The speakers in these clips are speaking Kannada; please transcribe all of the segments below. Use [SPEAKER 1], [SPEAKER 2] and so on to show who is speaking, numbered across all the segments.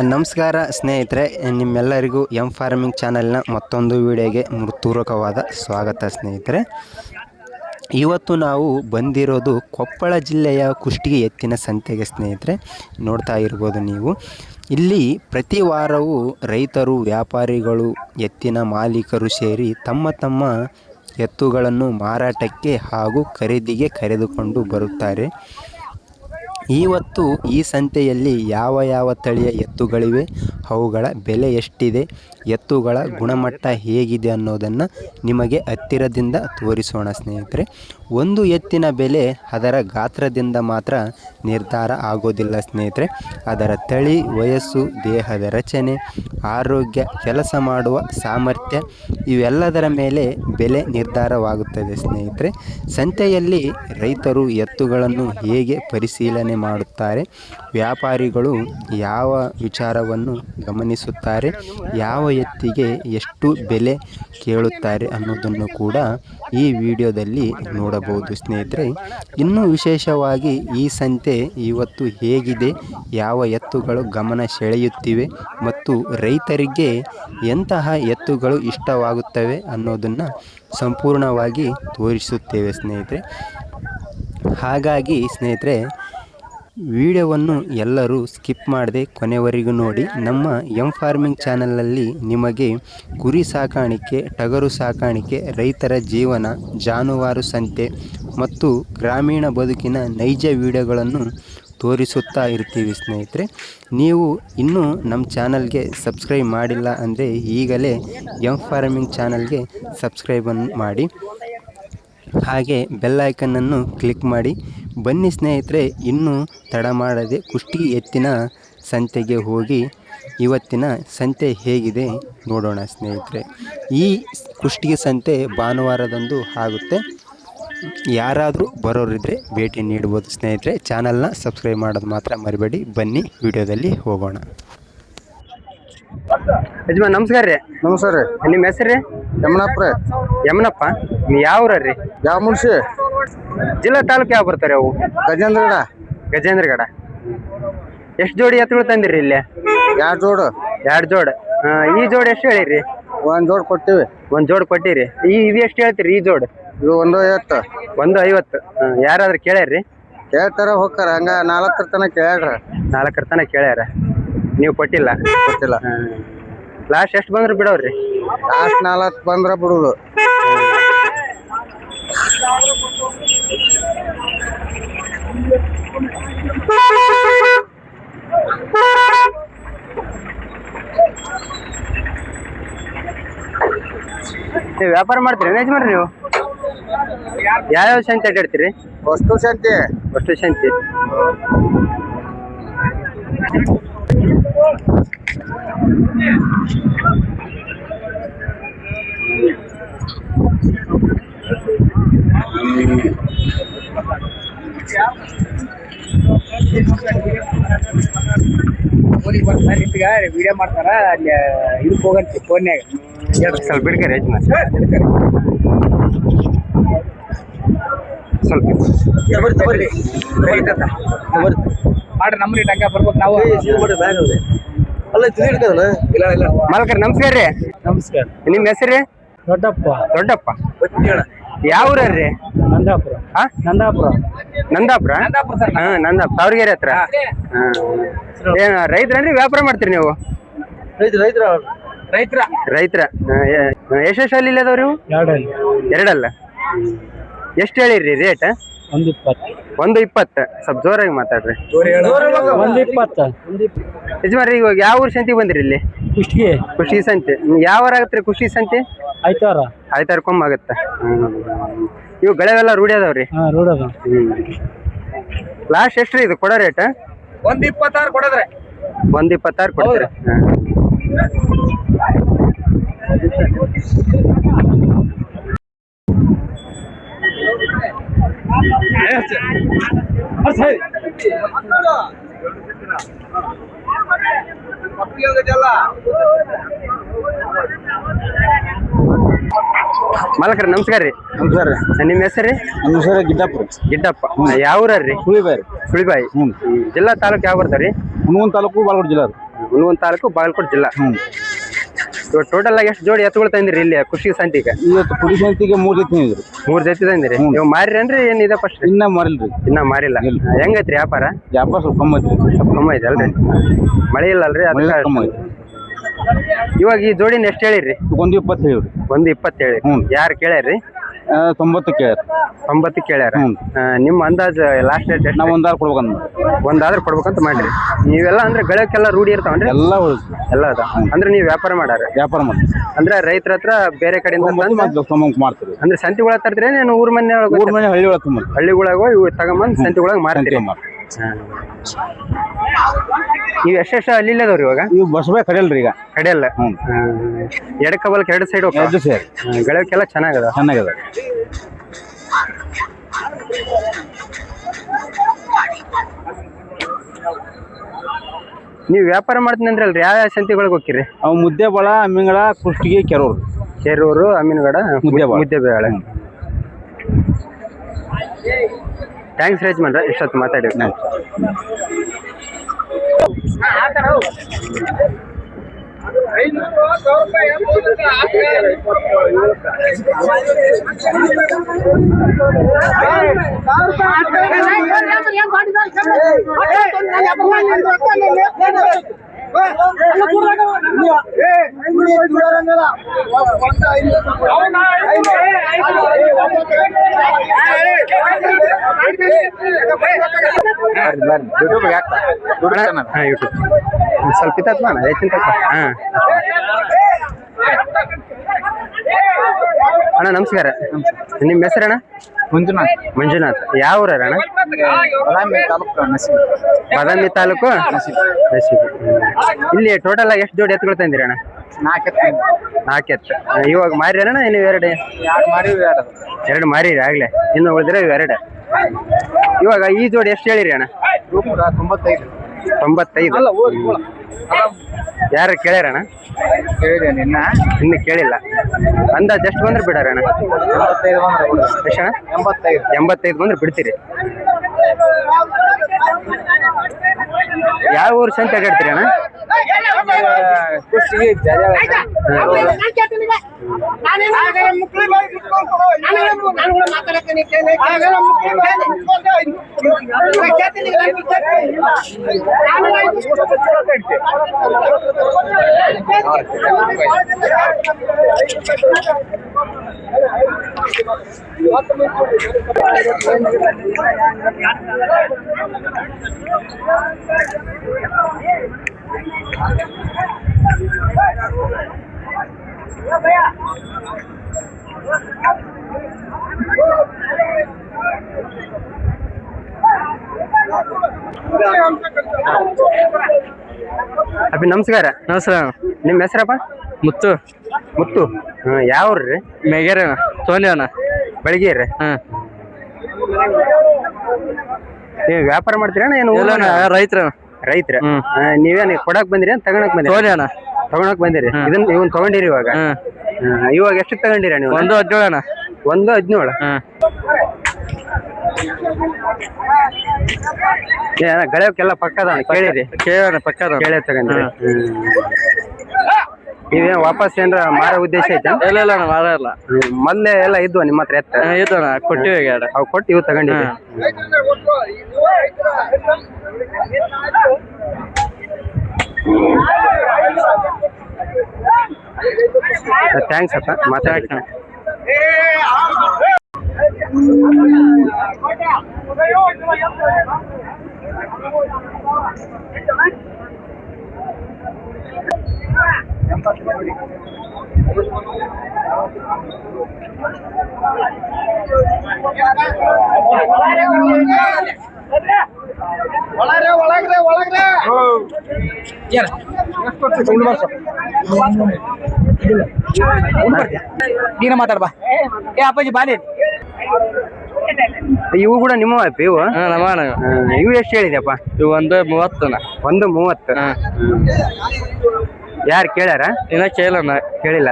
[SPEAKER 1] ನಮಸ್ಕಾರ ಸ್ನೇಹಿತರೆ, ನಿಮ್ಮೆಲ್ಲರಿಗೂ ಎಂ ಫಾರ್ಮಿಂಗ್ ಚಾನೆಲ್ನ ಮತ್ತೊಂದು ವಿಡಿಯೋಗೆ ಹೃತ್ಪೂರ್ವಕವಾದ ಸ್ವಾಗತ. ಸ್ನೇಹಿತರೆ, ಇವತ್ತು ನಾವು ಬಂದಿರೋದು ಕೊಪ್ಪಳ ಜಿಲ್ಲೆಯ ಕುಷ್ಟಗಿ ಎತ್ತಿನ ಸಂತೆಗೆ. ಸ್ನೇಹಿತರೆ, ನೋಡ್ತಾ ಇರ್ಬೋದು ನೀವು, ಇಲ್ಲಿ ಪ್ರತಿ ವಾರವೂ ರೈತರು, ವ್ಯಾಪಾರಿಗಳು, ಎತ್ತಿನ ಮಾಲೀಕರು ಸೇರಿ ತಮ್ಮ ಎತ್ತುಗಳನ್ನು ಮಾರಾಟಕ್ಕೆ ಹಾಗೂ ಖರೀದಿಗೆ ಕರೆದುಕೊಂಡು ಬರುತ್ತಾರೆ. ಇವತ್ತು ಈ ಸಂತೆಯಲ್ಲಿ ಯಾವ ತಳಿಯ ಎತ್ತುಗಳಿವೆ, ಅವುಗಳ ಬೆಲೆ ಎಷ್ಟಿದೆ, ಎತ್ತುಗಳ ಗುಣಮಟ್ಟ ಹೇಗಿದೆ ಅನ್ನೋದನ್ನು ನಿಮಗೆ ಹತ್ತಿರದಿಂದ ತೋರಿಸೋಣ. ಸ್ನೇಹಿತರೆ, ಒಂದು ಎತ್ತಿನ ಬೆಲೆ ಅದರ ಗಾತ್ರದಿಂದ ಮಾತ್ರ ನಿರ್ಧಾರ ಆಗೋದಿಲ್ಲ. ಸ್ನೇಹಿತರೆ, ಅದರ ತಳಿ, ವಯಸ್ಸು, ದೇಹದ ರಚನೆ, ಆರೋಗ್ಯ, ಕೆಲಸ ಮಾಡುವ ಸಾಮರ್ಥ್ಯ ಇವೆಲ್ಲದರ ಮೇಲೆ ಬೆಲೆ ನಿರ್ಧಾರವಾಗುತ್ತದೆ. ಸ್ನೇಹಿತರೆ, ಸಂತೆಯಲ್ಲಿ ರೈತರು ಎತ್ತುಗಳನ್ನು ಹೇಗೆ ಪರಿಶೀಲನೆ ಮಾಡುತ್ತಾರೆ, ವ್ಯಾಪಾರಿಗಳು ಯಾವ ವಿಚಾರವನ್ನು ಗಮನಿಸುತ್ತಾರೆ, ಯಾವ ಎತ್ತಿಗೆ ಎಷ್ಟು ಬೆಲೆ ಕೇಳುತ್ತಾರೆ ಅನ್ನೋದನ್ನು ಕೂಡ ಈ ವಿಡಿಯೋದಲ್ಲಿ ನೋಡಬಹುದು. ಸ್ನೇಹಿತರೆ, ಇನ್ನೂ ವಿಶೇಷವಾಗಿ ಈ ಸಂತೆ ಇವತ್ತು ಹೇಗಿದೆ, ಯಾವ ಎತ್ತುಗಳು ಗಮನ ಸೆಳೆಯುತ್ತಿವೆ ಮತ್ತು ರೈತರಿಗೆ ಎಂತಹ ಎತ್ತುಗಳು ಇಷ್ಟವಾಗುತ್ತವೆ ಅನ್ನೋದನ್ನು ಸಂಪೂರ್ಣವಾಗಿ ತೋರಿಸುತ್ತೇವೆ. ಸ್ನೇಹಿತರೆ, ಹಾಗಾಗಿ ಸ್ನೇಹಿತರೆ, ವಿಡಿಯೋವನ್ನು ಎಲ್ಲರೂ ಸ್ಕಿಪ್ ಮಾಡದೆ ಕೊನೆವರೆಗೂ ನೋಡಿ. ನಮ್ಮ ಎಂ ಫಾರ್ಮಿಂಗ್ ಚಾನಲಲ್ಲಿ ನಿಮಗೆ ಕುರಿ ಸಾಕಾಣಿಕೆ, ಟಗರು ಸಾಕಾಣಿಕೆ, ರೈತರ ಜೀವನ, ಜಾನುವಾರು ಸಂತೆ ಮತ್ತು ಗ್ರಾಮೀಣ ಬದುಕಿನ ನೈಜ ವಿಡಿಯೋಗಳನ್ನು ತೋರಿಸುತ್ತಾ ಇರ್ತೀವಿ. ಸ್ನೇಹಿತರೆ, ನೀವು ಇನ್ನೂ ನಮ್ಮ ಚಾನಲ್ಗೆ ಸಬ್ಸ್ಕ್ರೈಬ್ ಮಾಡಿಲ್ಲ ಅಂದರೆ ಈಗಲೇ ಎಂ ಫಾರ್ಮಿಂಗ್ ಚಾನಲ್ಗೆ ಸಬ್ಸ್ಕ್ರೈಬನ್ನು ಮಾಡಿ, ಹಾಗೆ ಬೆಲ್ ಐಕನ್ನನ್ನು ಕ್ಲಿಕ್ ಮಾಡಿ. ಬನ್ನಿ ಸ್ನೇಹಿತರೆ, ಇನ್ನೂ ತಡ ಮಾಡದೆ ಕುಷ್ಟಗಿ ಎತ್ತಿನ ಸಂತೆಗೆ ಹೋಗಿ ಇವತ್ತಿನ ಸಂತೆ ಹೇಗಿದೆ ನೋಡೋಣ. ಸ್ನೇಹಿತರೆ, ಈ ಕುಷ್ಟಗಿ ಸಂತೆ ಭಾನುವಾರದಂದು ಆಗುತ್ತೆ. ಯಾರಾದರೂ ಬರೋರಿದ್ದರೆ ಭೇಟಿ ನೀಡ್ಬೋದು. ಸ್ನೇಹಿತರೆ, ಚಾನಲ್ನ ಸಬ್ಸ್ಕ್ರೈಬ್ ಮಾಡೋದು ಮಾತ್ರ ಮರಿಬೇಡಿ. ಬನ್ನಿ ವಿಡಿಯೋದಲ್ಲಿ ಹೋಗೋಣ. ಯಜಮಾನ್ ನಮಸ್ಕಾರ ರೀ.
[SPEAKER 2] ನಮಸ್ಕಾರ ರೀ.
[SPEAKER 1] ನಿಮ್ಮ ಹೆಸರು ರೀ?
[SPEAKER 2] ಯಮನಪ್ಪ ರೀ.
[SPEAKER 1] ಯಮನಪ್ಪ, ನೀವು ಯಾವ ರೀ?
[SPEAKER 2] ಯಾವ ಮುನ್ಸಿ?
[SPEAKER 1] ಜಿಲ್ಲಾ ತಾಲೂಕು ಯಾವ ಬರ್ತಾರೆ ಅವು?
[SPEAKER 2] ಗಜೇಂದ್ರಗಡ.
[SPEAKER 1] ಗಜೇಂದ್ರಗಡ. ಎಷ್ಟು ಜೋಡಿ ಎತ್ತುಗಳು ತಂದಿರಿ ಇಲ್ಲಿ?
[SPEAKER 2] 2 ಜೋಡು.
[SPEAKER 1] 2 ಜೋಡು. ಈ ಜೋಡು ಎಷ್ಟು ಹೇಳಿರಿ?
[SPEAKER 2] 1 ಜೋಡು ಕೊಟ್ಟಿವಿ.
[SPEAKER 1] 1 ಜೋಡು ಕೊಟ್ಟಿರಿ. ಇದು ಎಷ್ಟು ಹೇಳ್ತೀರಿ ಈ ಜೋಡು?
[SPEAKER 2] ಇದು 150.
[SPEAKER 1] 150. ಯಾರಾದ್ರೂ ಕೇಳ್ಯಾರ್ರಿ?
[SPEAKER 2] ಕೇಳ್ತಾರ ಹೋಗ್ತಾರ, ಹಂಗ 4 ತನಕ ಕೇಳ್ಯಾರ.
[SPEAKER 1] 4 ತನಕ ಕೇಳ್ಯಾರ, ನೀವು ಕೊಟ್ಟಿಲ್ಲ?
[SPEAKER 2] ಕೊಟ್ಟಿಲ್ಲ.
[SPEAKER 1] ಲಾಸ್ಟ್ ಎಷ್ಟು ಬಂದ್ರೆ ಬಿಡೋರಿ?
[SPEAKER 2] ಲಾಸ್ಟ್ 40 ಬಂದ್ರ ಬಿಡುದು.
[SPEAKER 1] ವ್ಯಾಪಾರ ಮಾಡ್ತೀರಿ ಯಜಮಾನ್ರಿ ನೀವು? ಯಾವ್ಯಾವ ಸಂತೆ ಅಡ್ಡಾಡ್ತೀರಿ?
[SPEAKER 2] ಅಷ್ಟು ಸಂತೆ.
[SPEAKER 1] ಅಷ್ಟು ಸಂತೆ.
[SPEAKER 2] ವಿಡಿಯೋ ಮಾಡ್ತಾರ, ಅಲ್ಲಿ ಇದಕ್ಕೆ ಹೋಗಂತಿ ಫೋನ್ಯಾಗ.
[SPEAKER 1] ಸ್ವಲ್ಪ ಬಿಡ್ಕರಿ ಯಜಮಾನ್, ಸ್ವಲ್ಪ
[SPEAKER 2] ಮಾಡ್ರಿ. ನಮ್ರಿ ಟಂಗ ಬರ್ಬೇಕು ನಾವು.
[SPEAKER 1] ಮಾಲಕರ್ ನಮಸ್ಕಾರ ರೀ.
[SPEAKER 2] ನಮಸ್ಕಾರ.
[SPEAKER 1] ನಿಮ್ಮ ಹೆಸರು?
[SPEAKER 2] ದೊಡ್ಡಪ್ಪ.
[SPEAKER 1] ದೊಡ್ಡಪ್ಪ. ಯಾವ ಊರ್ರಿ?
[SPEAKER 2] ನಂದಾಪುರ. ನಂದಾಪುರ.
[SPEAKER 1] ನಂದಾಪುರ. ನಂದಾಪುರ ತಾವರ್ಗೆರೆ ಹತ್ರ. ಏನು ರೈತರನ್ರಿ, ವ್ಯಾಪಾರ ಮಾಡ್ತೀರಿ ನೀವು? ರೈತರ. ಎಷ್ಟು ಅಲ್ಲಿ ಅದಾವ್ರಿ? 2 ಎಷ್ಟು ಹೇಳಿರಿ ರೇಟ್? 120. ಸ್ವಲ್ಪ ಜೋರಾಗಿ ಮಾತಾಡ್ರಿ.
[SPEAKER 2] 120.
[SPEAKER 1] ಯಜಮಾನ್ರಿ, ಇವಾಗ ಯಾವ ಊರು ಸಂತಿಗೆ ಬಂದಿರಿ ಇಲ್ಲಿ? ಕುಷ್ಟಗಿ ಸಂತೆ. ಯಾವ ವಾರ ಆಗತ್ರಿ ಕುಷ್ಟಗಿ ಸಂತೆ? ಆಯ್ತಾರಕ್ಕೊಮ್ಮೆ ಆಗತ್ತ. ಇವು ಗಳೆವೆಲ್ಲ ರೂಢಿ ಅದಾವ್ರಿ? ಲಾಸ್ಟ್ ಎಷ್ಟು ರೀ ಇದು ಕೊಡೋ ರೇಟ್?
[SPEAKER 2] 126 ಕೊಡೋದ್ರಿ.
[SPEAKER 1] 126 ಕೊಡ್ತೀರಿ? ಮಾಲಕರ ನಮಸ್ಕಾರ ರೀ.
[SPEAKER 2] ನಮಸ್ಕಾರ.
[SPEAKER 1] ನಿಮ್ಮ ಹೆಸರು ರೀ?
[SPEAKER 2] ನಮ್ಮ ಹೆಸರು ಗಿಡ್ಡಪ್ಪ.
[SPEAKER 1] ಗಿಡ್ಡಪ್ಪ. ಯಾವ ಊರ್ರಿ?
[SPEAKER 2] ಸುಳಿಬಾಯಿ.
[SPEAKER 1] ಸುಳಿಬಾಯಿ. ಜಿಲ್ಲಾ ತಾಲೂಕು ಯಾವ ಬರ್ತಾರ ರೀ?
[SPEAKER 2] ಹುನಗುಂದ ತಾಲೂಕು, ಬಾಗಲಕೋಟೆ ಜಿಲ್ಲಾ.
[SPEAKER 1] ಹುನಗುಂದ ತಾಲೂಕು ಬಾಗಲಕೋಟೆ ಜಿಲ್ಲಾ. ಇವಾಗ ಟೋಟಲ್ ಆಗಿ ಎಷ್ಟು ಜೋಡಿ ಎತ್ತುಗಳು ತಂದಿರಿ ಇಲ್ಲಿ ಖುಷಿ ಸಂತಿಗೆ?
[SPEAKER 2] ಇವತ್ತು ಕುಡಿ ಸಂತಿಗೆ 3 ಜೊತೆ ಇದ್ರಿ.
[SPEAKER 1] 3 ಜೊತೆ ತಂದಿರಿ. ನೀವು ಮಾರಿರೇನ್ರಿ ಏನಿದೆ ಫಸ್ಟ್?
[SPEAKER 2] ಇನ್ನ ಮಾರಿಲ್ರಿ.
[SPEAKER 1] ಇನ್ನ ಮಾರಿಲ್ಲ. ಹೆಂಗೈತ್ರಿ ವ್ಯಾಪಾರ?
[SPEAKER 2] ವ್ಯಾಪಾರ ಸ್ವಲ್ಪ ಕಮ್ಮಿ ಐತ್ರಿ.
[SPEAKER 1] ಸ್ವಲ್ಪ ಕಮ್ಮಿ ಐತೆ ಅಲ್ರಿ? ಮಳೆ ಇಲ್ಲ ಅಲ್ರಿ?
[SPEAKER 2] ಕಮ್ಮಿ ಐತಿ.
[SPEAKER 1] ಇವಾಗ ಈ ಜೋಡಿನ ಎಷ್ಟು ಹೇಳಿರಿ?
[SPEAKER 2] 120 ಹೇಳ್ರಿ.
[SPEAKER 1] 120 ಹೇಳಿ. ಯಾರು ಕೇಳ್ಯಾರ್ರಿ?
[SPEAKER 2] 90 ಕೇಳ್ಯಾರ.
[SPEAKER 1] 90 ಕೇಳ್ಯಾರ. ನಿಮ್ಮ ಅಂದಾಜು ಲಾಸ್ಟ್ ರೇಟ್ ಎಷ್ಟು?
[SPEAKER 2] ನಾವು ಒಂದಾರು ಕೊಡ್ಬೇಕಂತ.
[SPEAKER 1] ಒಂದಾದ್ರೂ ಕೊಡ್ಬೇಕಂತ ಮಾಡ್ರಿ. ನೀವೆಲ್ಲ ಅಂದ್ರೆ ಗಳಕ್ಕೆಲ್ಲ ರೂಢಿ ಇರ್ತಾವನ್ರಿ?
[SPEAKER 2] ಎಲ್ಲ
[SPEAKER 1] ಅದ ಅಂದ್ರೆ ನೀವು ವ್ಯಾಪಾರ ಮಾಡಾರ?
[SPEAKER 2] ವ್ಯಾಪಾರ ಮಾಡಿ
[SPEAKER 1] ಅಂದ್ರೆ ರೈತರ ಹತ್ರ ಬೇರೆ ಕಡೆಯಿಂದ
[SPEAKER 2] ಮಾಡ್ತೀರಿ.
[SPEAKER 1] ಅಂದ್ರೆ ಸಂತಿಗಳ ತರ್ತೀರಿ? ನೀನು ಊರ್ ಮನೆ
[SPEAKER 2] ಹಳ್ಳಿ ಒಳಗೆ
[SPEAKER 1] ಹಳ್ಳಿಗಳಾಗ ಇವು ತಗೊಂಬಂದ್ ಸಂತಿಗಳಾಗ ಮಾರ್ತೀರಿ? ನೀವು ಎಷ್ಟೆಷ್ಟು ಅಲ್ಲಿ ಅದಾವ್ರಿ ಇವಾಗ?
[SPEAKER 2] ಇವು ಬಸಬೇ ಕಡಿಯಲ್ರಿ ಈಗ.
[SPEAKER 1] ಕಡಿಯಲ್ಲ. ಎಡಕ್ಕ ಬಲಕ್ಕೆ 2 ಸೈಡ್ ಗಳಕ್ಕೆಲ್ಲ ಚೆನ್ನಾಗದ. ನೀವು ವ್ಯಾಪಾರ ಮಾಡ್ತೀನಿ ಅಂದ್ರಲ್ರಿ, ಯಾವ ಸಂತಿಗಳಿಗೆ ಹೋಗ್ತೀರಿ?
[SPEAKER 2] ಅವು ಮುದ್ದೇಬಾಳ, ಅಮ್ಮಿಂಗಡ, ಕುಷ್ಟಗಿ,
[SPEAKER 1] ಕೆರೂರು, ಅಮೀನಗಡ, ಮುದ್ದೇಬೇಳೆ. ಥ್ಯಾಂಕ್ಸ್ ರಾಜ್ಮನ್ ಇಷ್ಟೊತ್ತು ಮಾತಾಡಿ. ಸ್ವಲ್ಪ ಇತ್ತ ಅಣ್ಣ ನಮಸ್ಕಾರ. ನಿಮ್ಮ ಹೆಸರಣ್ಣ? ಮಂಜುನಾಥ್. ಯಾವ ಊರಣ್ಣ? ಬಾದಾಮಿ ತಾಲೂಕು ನಸೀಬ್. ಇಲ್ಲಿ ಟೋಟಲ್ ಆಗಿ ಎಷ್ಟು ಜೋಡಿ ಎತ್ತುಗಳು ತಂದಿರಿ ಅಣ್ಣ? 4 ಎತ್ತು. ಇವಾಗ ಮಾರಿ ಅಣ್ಣ? ನೀವು 2 ಮಾರಿರಿ ಆಗ್ಲೇ, ಇನ್ನು ಉಳಿದ್ರೆ 2. ಇವಾಗ ಈ ಜೋಡಿ ಎಷ್ಟು ಹೇಳಿರಿ ಅಣ್ಣ? 95. ಯಾರು ಕೇಳ್ಯಾರಣ್ಣ? ಇನ್ನು ಕೇಳಿಲ್ಲ. ಅಂದಾಜ್ ಎಷ್ಟು ಬಂದ್ರೆ ಬಿಡಾರಣ್ಣ? 85 ಬಂದ್ರೆ ಬಿಡ್ತೀರಿ. ಯಾವ ಊರು ಸಂತೆ ಅಡ್ಡಾಡ್ತೀರಿ ಅಣ್ಣ? ಅಪ್ಪಿ ನಮಸ್ಕಾರ. ನಿಮ್ಮ ಹೆಸರಪ್ಪ? ಮುತ್ತು. ಯಾವ ಊರ್ರಿ?
[SPEAKER 2] ಮೇಗೇರಿ ಸೋನಿಯಣ್ಣ.
[SPEAKER 1] ಬೆಳಗೇರಿ. ನೀವು ವ್ಯಾಪಾರ ಮಾಡ್ತೀರಣ್ಣ? ಏನು ರೈತರ? ನೀವೇನು ಕೊಡಕ್ ಬಂದಿರಿ ಅಂತ ತಗೊಳಕ್ ಬಂದಿರಿ? ತಗೊಳಕ್ ಬಂದಿರಿ. ಇವನ್ ತಗೊಂಡಿರಿ ಇವಾಗ? ಇವಾಗ ಎಷ್ಟು ತಗೊಂಡಿರ ನೀವು?
[SPEAKER 2] 117
[SPEAKER 1] 117. ಗಳಕ್ಕೆಲ್ಲ ಪಕ್ಕದ ಕೇಳಿರಿ? ಕೇಳಿ ತಗೊಂಡ್ರಿ. ನೀವೇನ್ ವಾಪಸ್ ಏನ್ರ ಮಾರೋ ಉದ್ದೇಶ ಐತೆ?
[SPEAKER 2] ಇಲ್ಲ ಮಾರಲ್ಲ.
[SPEAKER 1] ಮೊದ್ಲೇ ಎಲ್ಲ ಇದ್ವ ನಿಮ್ಮ ಹತ್ರ ಎತ್ತ?
[SPEAKER 2] ಇದ್ವಣ್ಣ, ಕೊಟ್ಟಿವಿ.
[SPEAKER 1] ಅವು ಕೊಟ್ಟು ಇವು ತಗೊಂಡಿರಿ. ಥ್ಯಾಂಕ್ಸ್ ಅಪ್ಪ ಮಾತಾಡಿ.
[SPEAKER 2] ನೀನ ಮಾತಾಡ್ಬಾ. ಅಪ್ಪಾಜಿ ಬಾಲಿ.
[SPEAKER 1] ಇವು ಕೂಡ ನಿಮ್ಮ ಇವು? ಇವು ಎಷ್ಟು ಹೇಳಿದೆಪ್ಪ?
[SPEAKER 2] ಇವು 130.
[SPEAKER 1] 130. ಯಾರು ಕೇಳ್ಯಾರ? ಕೇಳಿಲ್ಲ.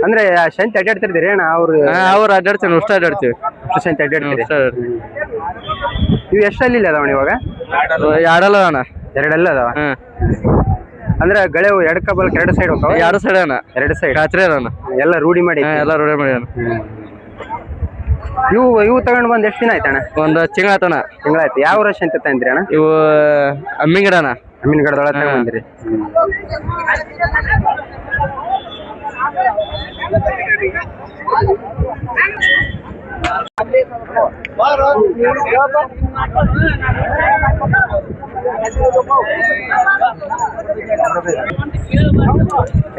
[SPEAKER 1] ಅಂದ್ರೆ ಸಂತೆ ಅಡ್ಡಾಡ್ತಿರ್ತೀರಿ ಅಣ್ಣ?
[SPEAKER 2] ಅವ್ರು ಅಡ್ಡಾಡ್ತೀವಿ, ಅಷ್ಟು ಅಡ್ಡಾಡ್ತೀವಿ.
[SPEAKER 1] ಸಂತೆ ಅಡ್ಡಾಡ್ತೀರಿ? ಇವು ಎಷ್ಟಲ್ಲಿ ಅದಾವಣ ಇವಾಗ?
[SPEAKER 2] 2 ಅಣ್ಣ.
[SPEAKER 1] ಎರಡೆಲ್ಲ ಅದಾವ
[SPEAKER 2] ಹ್ಮ್
[SPEAKER 1] ಅಂದ್ರೆ ಗಳೆವು ಎಡಕ ಬಲಕ್ ಎರಡು ಸೈಡ್ ಹೋಗ್ತಾವ
[SPEAKER 2] ಎರಡು ಸೈಡ್ ಅಣ್ಣ
[SPEAKER 1] ಎರಡು ಸೈಡ್
[SPEAKER 2] ಕಾಚ್ರಿ ಅದಾನ
[SPEAKER 1] ಎಲ್ಲ ರೂಢಿ ಮಾಡಿ
[SPEAKER 2] ಎಲ್ಲ ರೋಡ್ ಮಾಡ್ಯಾನ
[SPEAKER 1] ಇವು ತಗೊಂಡ್ ಬಂದ್ ಎಷ್ಟು ದಿನ ಆಯ್ತಣ್ಣ
[SPEAKER 2] ಒಂದು ತಿಂಗಳ ಆತಣ್ಣ
[SPEAKER 1] ತಿಂಗಳಾಯ್ತು ಯಾವ ವರ್ಷ ಅಂತ ತಂದ್ರಿ ಅಣ್ಣ
[SPEAKER 2] ಇವು ಅಮ್ಮಿಂಗಡಣ
[SPEAKER 1] ಅಮೀನ್ಗಡದೊಳಗೆ ತಗೊಂಡ್ ಬಂದ್ರಿ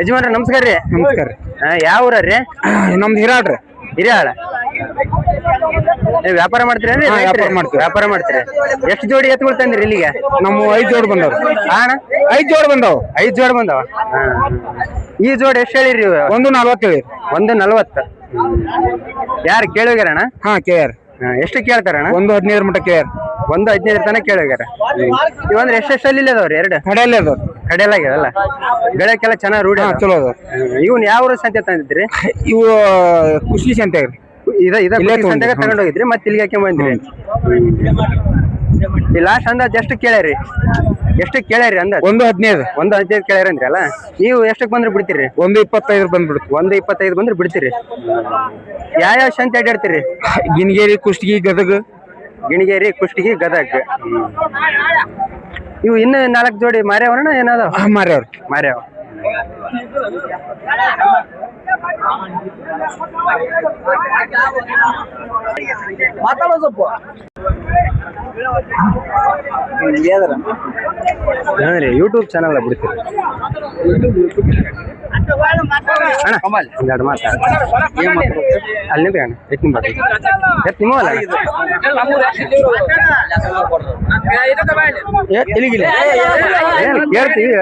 [SPEAKER 1] ಯಜಮಾನ್ರಿ ನಮಸ್ಕಾರ ರೀ
[SPEAKER 2] ನಮಸ್ಕಾರ
[SPEAKER 1] ಯಾವ ಊರ ರೀ
[SPEAKER 2] ನಮ್ದು ಹಿರಾಡ್ರಿ
[SPEAKER 1] ಹಿರಿಯಾಳ ವ್ಯಾಪಾರ ಮಾಡ್ತೀರೇನ್ರಿ
[SPEAKER 2] ವ್ಯಾಪಾರ ಮಾಡ್ತೀವಿ.
[SPEAKER 1] ವ್ಯಾಪಾರ ಮಾಡ್ತೀರಿ ಎಷ್ಟು ಜೋಡಿ ಎತ್ತುಗಳು ತಂದ್ರಿ ಇಲ್ಲಿಗೆ
[SPEAKER 2] ನಮ್ಮ 5 ಜೋಡ್ ಬಂದವ್ರು
[SPEAKER 1] ಅಣ್ಣ
[SPEAKER 2] 5 ಜೋಡ್ ಬಂದವು
[SPEAKER 1] 5 ಜೋಡಿ ಬಂದವ ಈ ಜೋಡಿ ಎಷ್ಟು ಹೇಳಿರಿ
[SPEAKER 2] 140 ಹೇಳಿ
[SPEAKER 1] 140 ಯಾರು ಕೇಳೋಗ್ಯಾರಣ್ಣ
[SPEAKER 2] ಹಾ ಕೇರ್
[SPEAKER 1] ಎಷ್ಟು ಕೇಳ್ತಾರಣ್ಣ
[SPEAKER 2] 115 ಮಟ್ಟ ಕೇರ್
[SPEAKER 1] 115 ತನಕ ಕೇಳೋಗ್ಯಾರ ಇವಂದ್ರೆ ಎಷ್ಟೆಷ್ಟಲ್ಲಿ ಇಲ್ಲದವ್ರಿ ಎರಡು
[SPEAKER 2] ಕಡೆಯಲ್ಲೇ ಅದಾವ್ರಿ
[SPEAKER 1] ಕಡೆಯಲ್ಲಾಗ್ಯದಲ್ಲ ಬೆಳಕೆಲ್ಲ ಚೆನ್ನಾಗಿ ರೂಢಿ ಅದಾವ.
[SPEAKER 2] ಚಲೋ ಅದಾವ
[SPEAKER 1] ಇವ್ನ ಯಾವ ಊರ ಸಂತೆ ತಂದಿದ್ರಿ
[SPEAKER 2] ಇವು ಖುಷಿ ಸಂತೆ
[SPEAKER 1] ಇಲ್ಲೇ ಸಂತೆಗೆ ತಗೊಂಡೋಗಿದ್ರಿ ಮತ್ತೆ ಇಲ್ಲಿಗೆ ಯಾಕೆ ಬಂದ್ರಿ ಈ ಲಾಸ್ಟ್ ಅಂದಾಜ್ ಎಷ್ಟು ಕೇಳ್ಯಾರಿ ಅಂದಾಜ್
[SPEAKER 2] 115
[SPEAKER 1] 115 ಕೇಳ್ಯಾರ ಅಂದ್ರಿ ಅಲ್ಲ ನೀವು ಎಷ್ಟಕ್ಕೆ ಬಂದ್ರೆ ಬಿಡ್ತೀರಿ
[SPEAKER 2] 125 ಬಂದ್ಬಿಡ್ತು
[SPEAKER 1] 125 ಬಂದ್ರೆ ಬಿಡ್ತೀರಿ ಯಾವ ಸಂತೆ ಅಡ್ಡಾಡ್ತೀರಿ
[SPEAKER 2] ಗಿನ್ಗೇರಿ ಕುಷ್ಟಗಿ ಗದಗ
[SPEAKER 1] ಗಿಣಿಗೇರಿ ಕುಷ್ಟಗಿ ಗದಗ್ ಇವು ಇನ್ನು 4 ಜೋಡಿ ಮಾರ್ಯಾವಣ್ಣ ಏನಾದವ
[SPEAKER 2] ಮಾರ್ಯಾವ್ರಿ
[SPEAKER 1] ಮಾರ್ಯಾವ
[SPEAKER 2] ಮಾತಾಡೋ ಸ್ವಲ್ಪ
[SPEAKER 1] ರೀ ಯೂಟ್ಯೂಬ್ ಚಾನಲ್ ಬಿಡ್ತೀರಿ ಅಣ್ಣ ಒಂದೆರಡು ಮಾತಾ ಅಲ್ಲಿ ನಿಂತ್ರಿ ಅಣ್ಣ ಎತ್ ನಿಮ್ಮಲ್ಲ ಕೇಳ್ತೀವಿ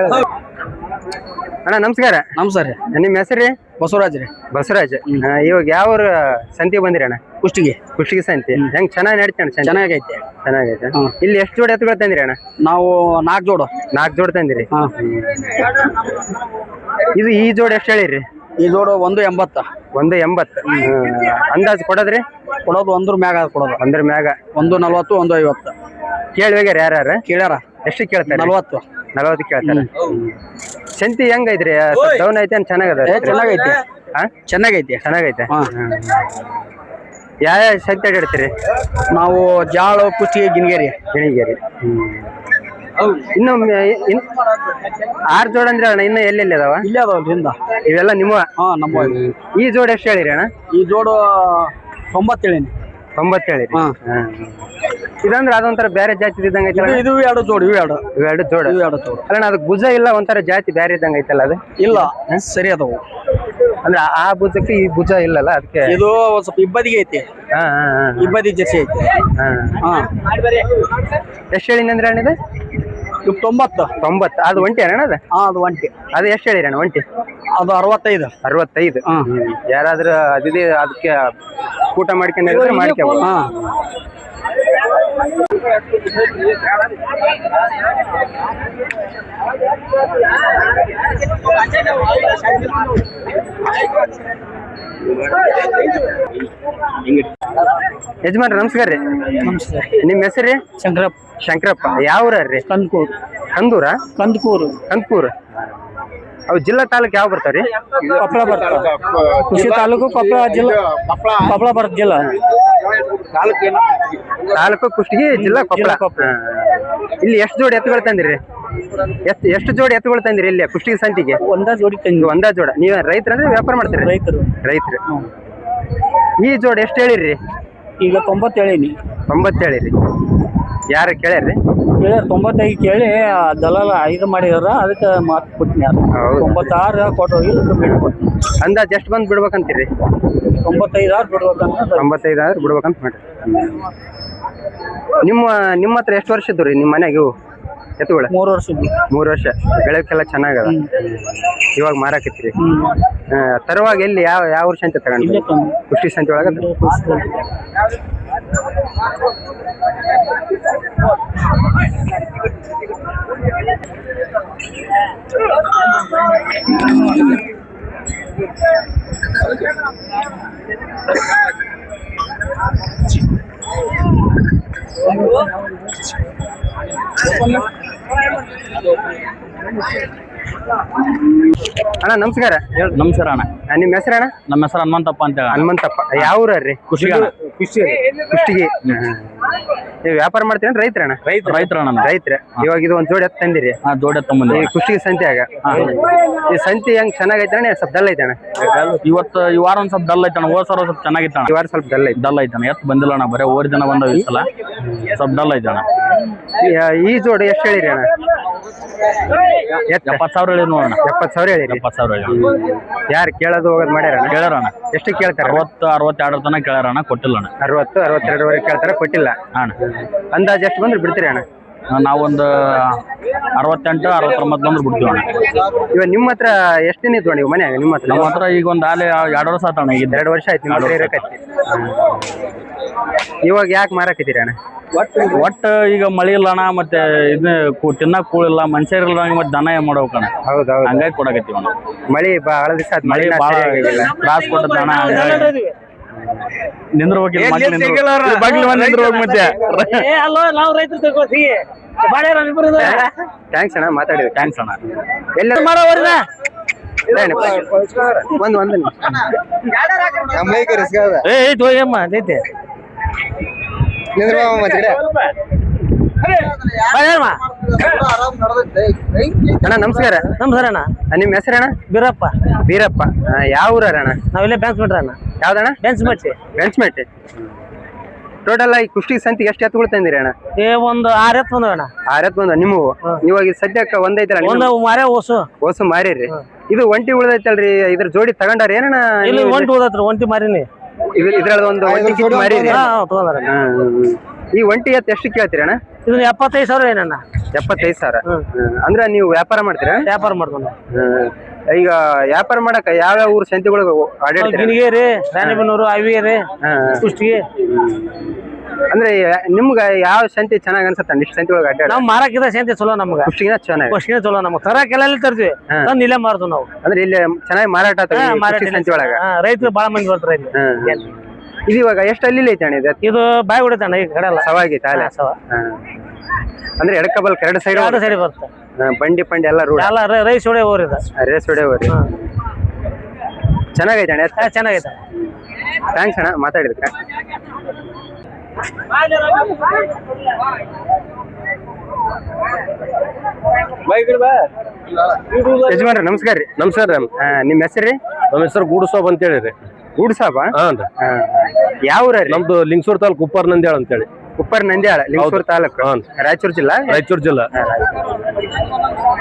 [SPEAKER 1] ಅಣ್ಣ ನಮಸ್ಕಾರ
[SPEAKER 2] ನಮಸ್ಕಾರ
[SPEAKER 1] ನಿಮ್ಮ ಹೆಸರು ರೀ
[SPEAKER 2] ಬಸವರಾಜ್ ರೀ
[SPEAKER 1] ಬಸವರಾಜ್ ಇವಾಗ ಯಾವ ಸಂತಿ ಬಂದಿರಿ ಅಣ್ಣ ಕುಷ್ಟಗಿ ಸಂತಿ ಹೆಂಗ್ ಚೆನ್ನಾಗಿ ನಡೀತಾನೆ
[SPEAKER 2] ಚೆನ್ನಾಗೈತೆ
[SPEAKER 1] ಚೆನ್ನಾಗೈತೆ ಇಲ್ಲಿ ಎಷ್ಟು ಜೋಡಿ ಎತ್ತುಗಳು ತಂದಿರಿ ಅಣ್ಣ
[SPEAKER 2] ನಾವು 4 ಜೋಡು
[SPEAKER 1] 4 ಜೋಡಿ ತಂದಿರಿ ಇದು ಈ ಜೋಡಿ ಎಷ್ಟು ಹೇಳಿರಿ
[SPEAKER 2] ಈ ಜೋಡು 180
[SPEAKER 1] 180 ಅಂದಾಜು ಕೊಡೋದ್ರಿ
[SPEAKER 2] ಕೊಡೋದು 100 ಮ್ಯಾಗ ಕೊಡೋದು
[SPEAKER 1] 100 ಮ್ಯಾಗ
[SPEAKER 2] 140 150
[SPEAKER 1] ಕೇಳಿ ಹೋಗ್ಯಾರ ಯಾರು
[SPEAKER 2] ಕೇಳ್ಯಾರ
[SPEAKER 1] ಎಷ್ಟು ಕೇಳ್ತಾರೆ
[SPEAKER 2] 40
[SPEAKER 1] ಕೇಳ್ತಾರೆ ಸಂತಿ ಹೆಂಗೈತ್ರಿ ಡೌನ್ ಐತೆ ಚೆನ್ನಾಗದ
[SPEAKER 2] ಚೆನ್ನಾಗೈತೆ ಚೆನ್ನಾಗೈತೆ
[SPEAKER 1] ಚೆನ್ನಾಗೈತೆ ಯಾವ ಸಂತಿ ಅಡ್ಡಾಡ್ತೀರಿ
[SPEAKER 2] ನಾವು ಜಾಳು ಕುಷ್ಟಗಿ ಗಿನ್ಗೇರಿ
[SPEAKER 1] ಗಿಣಿಗೇರಿ ಇನ್ನು 6 ಜೋಡ್ ಅಂದ್ರೆ ಅಣ್ಣ ಇನ್ನು ಎಲ್ಲೆಲ್ಲಿ ಅದಾವ
[SPEAKER 2] ಇಲ್ಲೇ ಅದಾವಲ್ರಿಂದ
[SPEAKER 1] ಇವೆಲ್ಲ ನಿಮ್ಮ
[SPEAKER 2] ನಮ್ಮ
[SPEAKER 1] ಈ ಜೋಡ್ ಎಷ್ಟು ಹೇಳಿರಿ ಅಣ್ಣ
[SPEAKER 2] ಈ ಜೋಡು 90 ಹೇಳೀನಿ
[SPEAKER 1] 90 ಹೇಳಿರಿ ಇದಂದ್ರೆ ಅದೊಂಥರ ಬೇರೆ ಜಾತಿ ಇದ್ದಂಗೆ ಐತಲ್ಲ
[SPEAKER 2] ಇದು 2 ಜೋಡು
[SPEAKER 1] ಇವೆರಡು ಜೋಡು ಅಲ್ಲ ಅದಕ್ಕೆ ಭುಜ ಇಲ್ಲ ಒಂಥರ ಜಾತಿ ಬೇರೆ ಇದ್ದಂಗೆ ಐತಲ್ಲ ಅದು
[SPEAKER 2] ಇಲ್ಲ ಸರಿ ಅದಾವು
[SPEAKER 1] ಅಂದ್ರೆ ಆ ಭುಜಕ್ಕೆ ಈ ಭುಜ ಇಲ್ಲಲ್ಲ ಅದಕ್ಕೆ
[SPEAKER 2] ಇದು ಒಂದ್ ಸ್ವಲ್ಪ ಇಬ್ಬದಿಗೆ ಐತಿ ಇಬ್ಬದಿ ಜರ್ಸಿ ಐತಿ
[SPEAKER 1] ಎಷ್ಟು ಹೇಳಿನಿ ಅಂದ್ರೆ ಅಣ್ಣ ಇದು
[SPEAKER 2] 90
[SPEAKER 1] ಅದು ಒಂಟಿ ಅಣ್ಣ ಅದು
[SPEAKER 2] ಅದು ಒಂಟಿ
[SPEAKER 1] ಅದು ಎಷ್ಟು ಹೇಳಿರಿ ಅಣ್ಣ ಒಂಟಿ
[SPEAKER 2] ಅದು 65
[SPEAKER 1] ಯಾರಾದ್ರೂ ಅದಿದೆ ಅದಕ್ಕೆ ಊಟ ಮಾಡ್ಕೊಂಡಿದ್ರೆ ಮಾಡ್ಕೋಬೋದು ಯಜಮಾನ್ರ ನಮಸ್ಕಾರ ರೀ ನಿಮ್ಮ ಹೆಸರು ರೀ ಶಂಕರಪ್ಪ ಯಾವ ಊರ್ರಿ ಕಂದಕೂರು ಅವು ಜಿಲ್ಲಾ ತಾಲೂಕು ಯಾವ ಬರ್ತಾವ್ರಿ
[SPEAKER 2] ಕೊಪ್ಪಳ ಬರ್ತಾವ ಕೃಷಿ ತಾಲೂಕು ಕೊಪ್ಪಳ ಜಿಲ್ಲಾ ಕೊಪ್ಪಳ ಬರ್ತ ಜಿಲ್ಲಾ
[SPEAKER 1] ತಾಲೂಕು ಕುಷ್ಟಗಿ ಜಿಲ್ಲಾ ಕೊಪ್ಪಳ ಇಲ್ಲಿ ಎಷ್ಟು ಜೋಡಿ ಎತ್ತುಗಳು ತಂದಿರಿ ಎಷ್ಟು ಜೋಡಿ ಎತ್ತುಗಳು ತಂದಿರಿ ಇಲ್ಲಿ ಕುಷ್ಟಗಿ ಸಂತಿಗೆ
[SPEAKER 2] ಒಂದ ಜೋಡಿ ತಂಗಿ
[SPEAKER 1] ಒಂದ ಜೋಡ ನೀವ್ ರೈತರಂದ್ರೆ ವ್ಯಾಪಾರ ಮಾಡ್ತೀರಿ ರೈತರು ಈ ಜೋಡಿ ಎಷ್ಟು ಹೇಳಿರಿ
[SPEAKER 2] ಈಗ 90 ಹೇಳಿನಿ
[SPEAKER 1] 90 ಹೇಳಿರಿ ಯಾರು ಕೇಳ್ಯಾರ್ರಿ
[SPEAKER 2] 95 ಕೇಳಿ ದಲಾಲ 5 ಮಾಡಿದಾರ ಅದಕ್ಕೆ ಮಾತು ಕೊಟ್ಟಿನಿ 96 ಕೊಟ್ಟೋಗಿ
[SPEAKER 1] ಅಂದಾಜ್ ಎಷ್ಟು ಬಂದು ಬಿಡ್ಬೇಕಂತೀರಿ
[SPEAKER 2] 95 ಬಿಡ್ಬೇಕಂತ
[SPEAKER 1] 95 ಬಿಡ್ಬೇಕಂತ ಮಾಡ್ರಿ ನಿಮ್ಮ ಹತ್ರ ಎಷ್ಟು ವರ್ಷ ಇದ್ದು ರೀ ನಿಮ್ಮ ಮನೆಗೆ ಇವು ಎತ್ತುಗಳು
[SPEAKER 2] 3 ವರ್ಷದ್ದು
[SPEAKER 1] 3 ವರ್ಷ ಬೆಳಕೆಲ್ಲ ಚೆನ್ನಾಗದ ಇವಾಗ ಮಾರಾಕತ್ತೀರಿ ತರುವಾಗ ಎಲ್ಲಿ ಯಾವ ವರ್ಷ ಅಂತ ತಗೊಂಡ್ರಿ ಕುಷ್ಟಗಿ ಸಂತೆ ಒಳಗ ಅಣ್ಣ ನಮಸ್ಕಾರ.
[SPEAKER 2] ನಮಸ್ಕಾರ ಅಣ್ಣ.
[SPEAKER 1] ನಿಮ್ಮ ಹೆಸರು ಅಣ್ಣ?
[SPEAKER 2] ನಮ್ಮ ಹೆಸರು ಹನುಮಂತಪ್ಪ ಅಂತ ಹೇಳಿ.
[SPEAKER 1] ಹನುಮಂತಪ್ಪ. ಯಾವ ಊರ್ರಿ?
[SPEAKER 2] ಕುಷ್ಟಗಿ.
[SPEAKER 1] ಕುಷ್ಟಗಿ. ನೀವು ವ್ಯಾಪಾರ ಮಾಡ್ತೀರೇನು ರೈತರಣ್ಣ?
[SPEAKER 2] ರೈತರಣ್ಣ.
[SPEAKER 1] ರೈತರ. ಇವಾಗ ಇದು ಒಂದ್ ಜೋಡಿ ಎತ್ತು ತಂದಿರಿ?
[SPEAKER 2] ಜೋಡಿ ಎತ್ತಂಬಂದಿ.
[SPEAKER 1] ಈ ಕುಷ್ಟಗಿ ಸಂತ್ಯಾಗ ಈ ಸಂತಿ ಹೆಂಗ್ ಚೆನ್ನಾಗೈತೆ ಅಣ್ಣ? ಸ್ವಲ್ಪ ಡಲ್ ಐತಣ್ಣ
[SPEAKER 2] ಇವತ್ತು ಈ ವಾರ ಒಂದ್ ಸ್ವಲ್ಪ ಡಲ್ ಐತಣ್ಣ. ಹೋದ ಸಲ ಸ್ವಲ್ಪ ಚೆನ್ನಾಗಿತ್ತಣ್ಣ.
[SPEAKER 1] ಈ ವಾರ ಸ್ವಲ್ಪ ಡಲ್ ಐತಣ್ಣ.
[SPEAKER 2] ಎತ್ತು ಬಂದಿಲ್ಲ ಅಣ್ಣ, ಬರೀ ಓಡಿ ದಿನ ಬಂದವ ಈ ಸಲ. ಸ್ವಲ್ಪ ಡಲ್ ಐತಣ್ಣ.
[SPEAKER 1] ಈ ಜೋಡಿ ಎಷ್ಟು ಹೇಳಿರಿ ಅಣ್ಣ?
[SPEAKER 2] 70,000 ಹೇಳಿ ನೋಡೋಣ.
[SPEAKER 1] 70,000 ಹೇಳಿರಿ?
[SPEAKER 2] 70,000 ಹೇಳಿ.
[SPEAKER 1] ಯಾರು ಕೇಳೋದು ಹೋಗೋದು ಮಾಡ್ಯಾರಣ್ಣ?
[SPEAKER 2] ಕೇಳ್ಯಾರಣ್ಣ.
[SPEAKER 1] ಎಷ್ಟು ಕೇಳ್ತಾರೆ?
[SPEAKER 2] 60-62 ತನಕ ಕೇಳ್ಯಾರಣ್ಣ, ಕೊಟ್ಟಿಲ್ಲ ಅಣ್ಣ.
[SPEAKER 1] 60-62 ಕೇಳ್ತಾರ, ಕೊಟ್ಟಿಲ್ಲ
[SPEAKER 2] ಅಣ್ಣ.
[SPEAKER 1] ಅಂದಾಜು ಎಷ್ಟು ಬಂದ್ರೆ ಬಿಡ್ತೀರಿ ಅಣ್ಣ?
[SPEAKER 2] ನಾವೊಂದು 68-69 ಬಂದ್ರೆ ಬಿಡ್ತೀವಿ ಅಣ್ಣ.
[SPEAKER 1] ಇವಾಗ ನಿಮ್ಮ ಹತ್ರ ಎಷ್ಟು ದಿನ ಇದ್ವ ನೀವು ಮನ್ಯಾಗ? ನಿಮ್ಮ ಹತ್ರ?
[SPEAKER 2] ನಮ್ಮ ಹತ್ರ ಈಗ ಒಂದು ಆಲೆ 2 ವರ್ಷ ಆತಣ್ಣ. ಈಗ
[SPEAKER 1] 2 ವರ್ಷ ಆಯ್ತು ನಿಮ್ಮ ಹತ್ರ ಇರಕತ್ತಿ. ಇವಾಗ ಯಾಕೆ ಮಾರಾಕತ್ತೀರಿ ಅಣ್ಣ?
[SPEAKER 2] ಒಟ್ಟು ಈಗ ಮಳಿ ಇಲ್ಲ ಅಣ್ಣ, ಮತ್ತೆ ಇದು ತಿನ್ನಕ್ ಕೂಳಿಲ್ಲ, ಮನುಷ್ಯರಿಲ್ಲ, ಮತ್ತೆ ದನ ಏನ್ ಮಾಡ್ಬೇಕಣ್ಣ.
[SPEAKER 1] ಹೌದೌದು,
[SPEAKER 2] ಹಂಗಾಗಿ ಕೊಡಕತ್ತೀವಿ ಅಣ್ಣ.
[SPEAKER 1] ಮಳಿ ಭಾಳ ದಿವಸ ಆಯ್ತು,
[SPEAKER 2] ಮಳಿ ಭಾಳ ತ್ರಾಸ್ ಕೊಟ್ಟದ ಅಣ್ಣ. ನಿಂದ್ರ ಹೋಗಿ ಮತ್ತೆ
[SPEAKER 1] ಥ್ಯಾಂಕ್ಸ್ ಅಣ್ಣ, ಮಾತಾಡಿದ್ವಿ.
[SPEAKER 2] ಥ್ಯಾಂಕ್ಸ್ ಅಣ್ಣ.
[SPEAKER 1] ಎಲ್ಲ ಅಣ್ಣ ನಮಸ್ಕಾರ.
[SPEAKER 2] ನಮಸ್ಕಾರ ಅಣ್ಣ.
[SPEAKER 1] ನಿಮ್ಮ ಹೆಸರಣ್ಣ?
[SPEAKER 2] ಬೀರಪ್ಪ.
[SPEAKER 1] ಬೀರಪ್ಪ. ಯಾವ ಊರಣ್ಣ?
[SPEAKER 2] ನಾವಿಲ್ಲೇ ಬೆಂಚ್ ಮೆಟ್ರಿ ಅಣ್ಣ.
[SPEAKER 1] ಯಾವ್ದಣ್ಣ?
[SPEAKER 2] ಬೆಂಚ್ ಮೆಟ್ಟಿ.
[SPEAKER 1] ಟೋಟಲ್ ಆಗಿ ಕುಷ್ಟಗಿ ಸಂತಿಗೆ ಎಷ್ಟು ಎತ್ತುಗಳು ತಂದಿರಿ ಅಣ್ಣ?
[SPEAKER 2] ಒಂದು 6 ಎತ್ತು ಬಂದವ ಅಣ್ಣ.
[SPEAKER 1] 6 ಎತ್ತು ಬಂದ ನಿಮ್ಮವು? ಇವಾಗ ಸದ್ಯಕ್ಕೆ ಒಂದೈತಲ್ಲ?
[SPEAKER 2] ಒಂದು ಮಾರೇ ಓಸು
[SPEAKER 1] ಮಾರಿರಿ. ಇದು ಒಂಟಿ ಉಳ್ದೈತಲ್ರಿ, ಇದ್ರ ಜೋಡಿ ತಗೊಂಡಾರ ಏನಣ್ಣ?
[SPEAKER 2] ಇಲ್ಲಿ ಒಂಟಿ ಉಳ್ದೈತ್ರಿ, ಒಂಟಿ ಮಾರಿನಿ.
[SPEAKER 1] ಇದ್ರಲ್ಲಿ ಒಂದು ಒಂಟಿ ಮಾರಿರಿ. ಈ ಒಂಟಿ ಎತ್ತು ಎಷ್ಟು ಕೇಳ್ತೀರಿ ಅಣ್ಣ?
[SPEAKER 2] ಇದನ್ನ 75,000 ಏನಣ್ಣ?
[SPEAKER 1] 75,000. ಅಂದ್ರೆ ನೀವು ವ್ಯಾಪಾರ ಮಾಡ್ತೀರಾ?
[SPEAKER 2] ವ್ಯಾಪಾರ ಮಾಡ್ಕೊಂಡು.
[SPEAKER 1] ಈಗ ವ್ಯಾಪಾರ ಮಾಡಕ ಯಾವ್ಯಾವ ಊರು ಸಂತಿಗಳಿಗೆ ಅಡ್ಡಾಡ್ತೀರಿ?
[SPEAKER 2] ಗಿಣಿಗೇರಿ, ರಾಣಿಬೆನ್ನೂರು, ಅವಿಗೇರಿ, ಕುಷ್ಟಗಿ.
[SPEAKER 1] ಅಂದ್ರೆ ನಿಮ್ಗ ಯಾವ ಸಂತಿ ಚೆನ್ನಾಗ್ ಅನ್ಸತ್ತ? ಇಷ್ಟು ಸಂತಿ ಒಳಗೆ ಅಡ್ಡಾಡ?
[SPEAKER 2] ನಾವ್ ಮಾರಾಕಿದ ಸಂತಿ ಚಲೋ ನಮ್ಗ.
[SPEAKER 1] ಕುಷ್ಟಗಿನ ಚೆನ್ನಾಗಿ?
[SPEAKER 2] ಕುಷ್ಟಗಿನ ಚಲೋ ನಮ್ಗೆ. ತರಕೆಲ್ಲ ತರ್ತೀವಿ, ತಂದ್ ಇಲ್ಲೇ ಮಾರ್ತೀವಿ ನಾವು.
[SPEAKER 1] ಅಂದ್ರೆ ಇಲ್ಲಿ ಚೆನ್ನಾಗಿ ಮಾರಾಟ ಆಗ್ತದೆ ಸಂತಿ ಒಳಗ?
[SPEAKER 2] ರೈತರು ಬಾಳ ಮಂದಿ ಬರ್ತಾರ ಇಲ್ಲಿ.
[SPEAKER 1] ಇದು ಇವಾಗ ಎಷ್ಟು ಅಲ್ಲಿ ಐತೆ ಅಣ್ಣ?
[SPEAKER 2] ಇದು ಬಾಯಿ ಹೊಡಿತಣ್ಣ, ಈಗ ಕಡೆಲ್ಲ
[SPEAKER 1] ಸವಾಗೈತೆ ಅಲ್ಲ? ಅಂದ್ರೆ ಎಡಕಬಲ್ ಎರಡು ಸೈಡ್
[SPEAKER 2] ಬರುತ್ತೆ.
[SPEAKER 1] ಬಂಡಿ ಪಂಡಿ ಎಲ್ಲ ರೂಢ
[SPEAKER 2] ಎಲ್ಲ ರೈಸ್ ಹೊಡೆ ಹೋರಿದ.
[SPEAKER 1] ರೇಸ್ ಹೊಡೆ ಹೋರಿ. ಚೆನ್ನಾಗೈತೆ ಅಣ್ಣ?
[SPEAKER 2] ಚೆನ್ನಾಗೈತೆ.
[SPEAKER 1] ಥ್ಯಾಂಕ್ಸ್ ಅಣ್ಣ, ಮಾತಾಡಿದಕ್ಕೆ. ಯಜಮಾನ್ರಿ ನಮಸ್ಕಾರ ರೀ.
[SPEAKER 3] ನಮಸ್ಕಾರ.
[SPEAKER 1] ನಿಮ್ಮ ಹೆಸರು ರೀ?
[SPEAKER 3] ನಮ್ಮ ಹೆಸರು ಗೂಡುಸಾಬ್ ಅಂತ ಹೇಳಿರಿ.
[SPEAKER 1] ಗೂಡುಸಾಬ?
[SPEAKER 3] ಹಾನ್ ರೀ.
[SPEAKER 1] ಯಾವ ಊರ ರೀ?
[SPEAKER 3] ನಮ್ದು ಲಿಂಗಸೂರು ತಾಲೂಕು ಉಪ್ಪಾರ ನಂದ್ಯಾಳ ಅಂತೇಳಿ.
[SPEAKER 1] ಉಪ್ಪಾರ ನಂದ್ಯಾಳ, ಲಿಂಗಸೂರು ತಾಲೂಕು, ರಾಯಚೂರು ಜಿಲ್ಲಾ?
[SPEAKER 3] ರಾಯಚೂರು ಜಿಲ್ಲಾ.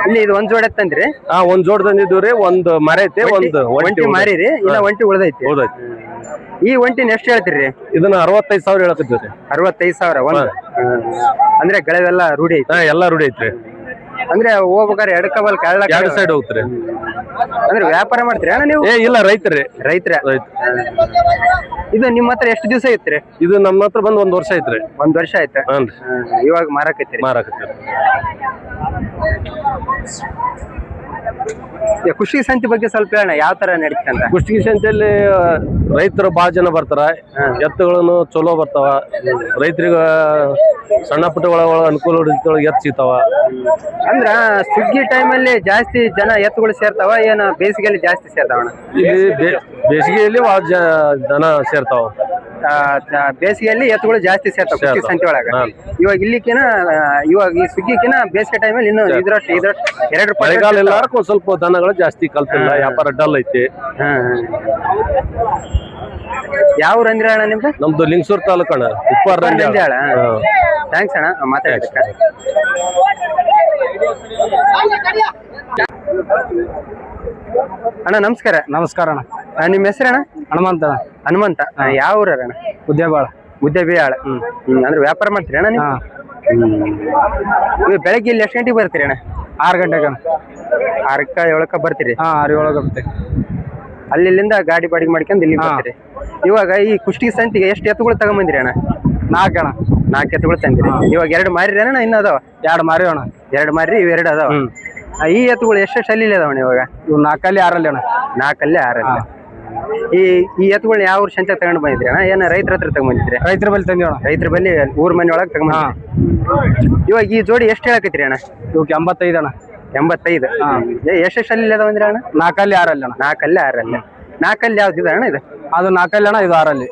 [SPEAKER 1] ಇಲ್ಲಿ ಇದು ಒಂದ್ ಜೋಡಿ ತಂದ್ರಿ?
[SPEAKER 3] ಒಂದ್ ಜೋಡ್ ತಂದಿದ್ವಿ. ಒಂದ್ ಮರ ಐತೆ, ಒಂದ್
[SPEAKER 1] ಒಂಟಿ ಮಾರಿರಿ, ಇನ್ನ ಒಂಟಿ ಉಳ್ದೈತಿ. ಈ ಒಂಟಿನ ಎಷ್ಟು ಹೇಳ್ತೀರಿ?
[SPEAKER 3] ಇದನ್ನ 65,000 ಹೇಳಕತ್ತೀವಿ.
[SPEAKER 1] 65,000 ಒಂದು? ಅಂದ್ರೆ ಗಳವೆಲ್ಲ ರೂಢಿ ಐತಿ?
[SPEAKER 3] ಎಲ್ಲಾ ರೂಢಿ ಐತ್ರಿ.
[SPEAKER 1] ಅಂದ್ರೆ ಹೋಗ್ಬೇಕಾರೆ ಎಡಕಬಲ್
[SPEAKER 3] ಎರಡು ಸೈಡ್ ಹೋಗ್ತೀರಿ.
[SPEAKER 1] ಅಂದ್ರೆ ವ್ಯಾಪಾರ ಮಾಡ್ತೀರಿ ಅಣ್ಣ ನೀವು?
[SPEAKER 3] ಇಲ್ಲ, ರೈತರ.
[SPEAKER 1] ಇದು ನಿಮ್ಮ ಹತ್ರ ಎಷ್ಟು ದಿವಸ ಐತ್ರಿ?
[SPEAKER 3] ಇದು ನಮ್ಮ ಹತ್ರ ಬಂದ್ 1 ವರ್ಷ ಐತ್ರಿ.
[SPEAKER 1] 1 ವರ್ಷ ಆಯ್ತಾ? ಇವಾಗ ಮಾರಾಕತ್ತೀರಿ? ಕುಷ್ಟಗಿ ಸಂತಿ ಬಗ್ಗೆ ಸ್ವಲ್ಪ ಹೇಳೋಣ, ಯಾವ ತರ ನಡೀತಂತ?
[SPEAKER 3] ಕುಷ್ಟಗಿ ಸಂತಿಯಲ್ಲಿ ರೈತರು ಬಾಳ ಜನ ಬರ್ತಾರ. ಎತ್ತುಗಳನ್ನು ಚಲೋ ಬರ್ತಾವ. ರೈತರಿಗ ಸಣ್ಣ ಪುಟ್ಟಗಳ ಅನುಕೂಲ ಎತ್ತು ಸಿಗ್ತಾವ.
[SPEAKER 1] ಅಂದ್ರ ಸುಗ್ಗಿ ಟೈಮಲ್ಲಿ ಜಾಸ್ತಿ ಜನ ಎತ್ತುಗಳು ಸೇರ್ತಾವ, ಏನ ಬೇಸಿಗೆಯಲ್ಲಿ ಜಾಸ್ತಿ ಸೇರ್ತಾವಣ್ಣ?
[SPEAKER 3] ಇಲ್ಲಿ ಬೇಸಿಗೆಯಲ್ಲಿ ಜನ ಸೇರ್ತಾವ.
[SPEAKER 1] ಬೇಸಿಗೆಯಲ್ಲಿ ಎತ್ತುಗಳು ಜಾಸ್ತಿ ಸೇರ್ತಾವ ಕುಷ್ಟಗಿ ಸಂತಿ ಒಳಗ. ಇವಾಗ ಇಲ್ಲಿಕಿನ ಇವಾಗ ಈ ಸುಗ್ಗಿಕಿನ ಬೇಸಿಗೆ ಟೈಮಲ್ಲಿ ಇನ್ನು ಇದ್ರಷ್ಟು 2
[SPEAKER 3] ಮಳೆಗಾಲ ಇಲ್ಲ, ಸ್ವಲ್ಪ ದನಗಳು ಜಾಸ್ತಿ ಕಲ್ತಿಲ್ಲ, ವ್ಯಾಪಾರ ಡಲ್ ಐತಿ.
[SPEAKER 1] ಯಾವ ಊರಂದ್ರೆ ಅಣ್ಣ ನಿಮ್ದು?
[SPEAKER 3] ನಮ್ದು ಲಿಂಗಸೂರು ತಾಲೂಕು ಅಣ್ಣ, ಉಪ್ಪಾರ ನಂದ್ಯಾಳ.
[SPEAKER 1] ಥ್ಯಾಂಕ್ಸ್ ಅಣ್ಣ, ಮಾತಾಡೋದಕ್ಕೆ. ಅಣ್ಣ ನಮಸ್ಕಾರ.
[SPEAKER 2] ನಮಸ್ಕಾರ ಅಣ್ಣ.
[SPEAKER 1] ನಿಮ್ಮ ಹೆಸರಣ್ಣ?
[SPEAKER 2] ಹನುಮಂತ.
[SPEAKER 1] ಹನುಮಂತ. ಯಾವ ಊರಣ್ಣ? ಮುದ್ದೇಬೇಳ. ಅಂದ್ರೆ ವ್ಯಾಪಾರ ಮಾಡ್ತೀರಿ ಅಣ್ಣ ನೀವು? ಬೆಳಗ್ಗೆ ಇಲ್ಲಿ ಎಷ್ಟು ಗಂಟೆಗೆ ಬರ್ತೀರಿ ಅಣ್ಣ?
[SPEAKER 2] 6 ಗಂಟೆಗೆ.
[SPEAKER 1] 6ಕ್ಕ 7ಕ್ಕ ಬರ್ತೀರಿ?
[SPEAKER 2] 6 7 ಬರ್ತೀವಿ.
[SPEAKER 1] ಅಲ್ಲಿಂದ ಗಾಡಿ ಬಾಡಿಗೆ ಮಾಡ್ಕೊಂಡು ಇಲ್ಲಿ ಬರ್ತೀರಿ. ಇವಾಗ ಈ ಕುಷ್ಟಗಿ ಸಂತಿಗೆ ಎಷ್ಟು ಎತ್ತುಗಳು ತಗೊಂಬಂದಿರಿ ಅಣ್ಣ?
[SPEAKER 2] 4 ಅಣ್ಣ.
[SPEAKER 1] 4 ಎತ್ತುಗಳು ತಂದಿರಿ. ಇವಾಗ 2 ಮಾರಿರಿ ಅಣ್ಣ? ಇನ್ನು ಅದಾವ?
[SPEAKER 2] 2 ಮಾರಿ ಅಣ್ಣ.
[SPEAKER 1] 2 ಮಾರಿ, ಇವು 2 ಅದಾವ. ಈ ಎತ್ತುಗಳು ಎಷ್ಟು ಅಲ್ಲಿ ಅದಾವಣ್ಣ ಇವಾಗ?
[SPEAKER 2] ಇವು 4 6 ಅಣ್ಣ.
[SPEAKER 1] 4 6 ಈ ಎತ್ತುಗಳನ್ನ ಯಾವ ಊರ್ ಸಂತೆ ತಗೊಂಡು ಬಂದಿದ್ರಿ ಅಣ್ಣ? ಏನ ರೈತರ ಹತ್ರ ತಗೊಂಡ್ಬಂದಿದ್ರಿ?
[SPEAKER 2] ರೈತರ ಬಲ್ಲಿ ತಂದಿವಿ ಅಣ್ಣ.
[SPEAKER 1] ರೈತರ ಬಲ್ಲಿ ಊರ್ ಮನೆ ಒಳಗೆ ತಗೊಂಡ್ಬಂದ್ರಿ. ಇವಾಗ ಈ ಜೋಡಿ ಎಷ್ಟು ಹೇಳಕತ್ತೀರಿ ಅಣ್ಣ?
[SPEAKER 2] ಇವಕ್ಕೆ 85 ಅಣ್ಣ.
[SPEAKER 1] 85. ಎಷ್ಟೆಷ್ಟಲ್ಲಿ ಅದಾವ ಅಂದ್ರೆ ಅಣ್ಣ?
[SPEAKER 2] 4 6 ಅಣ್ಣ.
[SPEAKER 1] 4 6 4 ಯಾವ್ದಿದೆ ಅಣ್ಣ ಇದು?
[SPEAKER 2] ಅದು 4 ಅಣ್ಣ, ಇದು 6.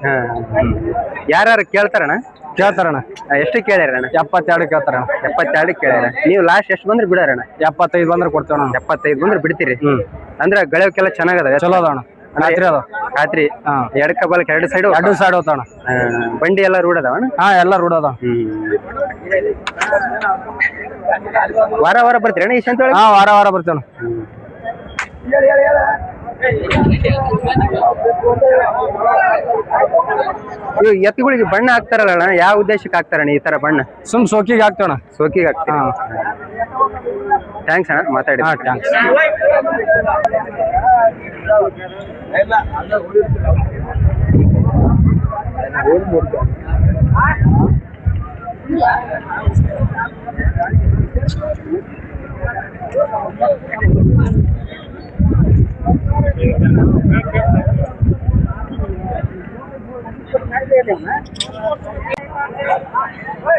[SPEAKER 1] ಯಾರು ಕೇಳ್ತಾರಣ್ಣ?
[SPEAKER 2] ಕೇಳ್ತಾರಣ್ಣ.
[SPEAKER 1] ಎಷ್ಟು ಕೇಳ್ಯಾರಣ್ಣ?
[SPEAKER 2] 72 ಕೇಳ್ತಾರಣ್ಣ.
[SPEAKER 1] 72 ಕೇಳ್ಯಾರ. ನೀವು ಲಾಸ್ಟ್ ಎಷ್ಟು ಬಂದ್ರೆ ಬಿಡಾರಣ್ಣ?
[SPEAKER 2] 75 ಬಂದ್ರೆ ಕೊಡ್ತೇವಣ್ಣ.
[SPEAKER 1] 75 ಬಂದ್ರೆ ಬಿಡ್ತೀರಿ? ಅಂದ್ರೆ ಗಳಕ್ಕೆಲ್ಲ ಚೆನ್ನಾಗದ?
[SPEAKER 2] ಚಲೋ ಅದ ಅಣ್ಣ. ರಾತ್ರಿ ಅದ.
[SPEAKER 1] ರಾತ್ರಿ ಎಡಕ್ಕ ಬಲಕ್ಕೆ 2 ಸೈಡ್
[SPEAKER 2] 2 ಸೈಡ್ ಹೋಗ್ತಾವಣ್ಣ.
[SPEAKER 1] ಬಂಡಿ ಎಲ್ಲ ರೂಢ ಅದಾವಣ್ಣ?
[SPEAKER 2] ಎಲ್ಲ ರೂಢ ಅದ.
[SPEAKER 1] ವಾರ ವಾರ ಬರ್ತೀರಿ ಅಣ್ಣ ಈ ಸಂತೆ ಒಳಗೆ?
[SPEAKER 2] ವಾರ ವಾರ ಬರ್ತೇವಣ್ಣ.
[SPEAKER 1] ಇವು ಎತ್ತುಗಳಿಗೆ ಬಣ್ಣ ಹಾಕ್ತಾರಲ್ಲ, ಯಾವ ಉದ್ದೇಶಕ್ಕೆ ಹಾಕ್ತಾರಣ್ಣ ಈ ತರ ಬಣ್ಣ?
[SPEAKER 2] ಸುಮ್ ಸೋಕಿಗೆ ಹಾಕ್ತೇವಣ್ಣ.
[SPEAKER 1] ಸೋಕಿಗೆ ಹಾಕ್ತೀವಿ. ಥ್ಯಾಂಕ್ಸ್ ಅಣ್ಣ, ಮಾತಾಡಿ.
[SPEAKER 2] ಥ್ಯಾಂಕ್ಸ್.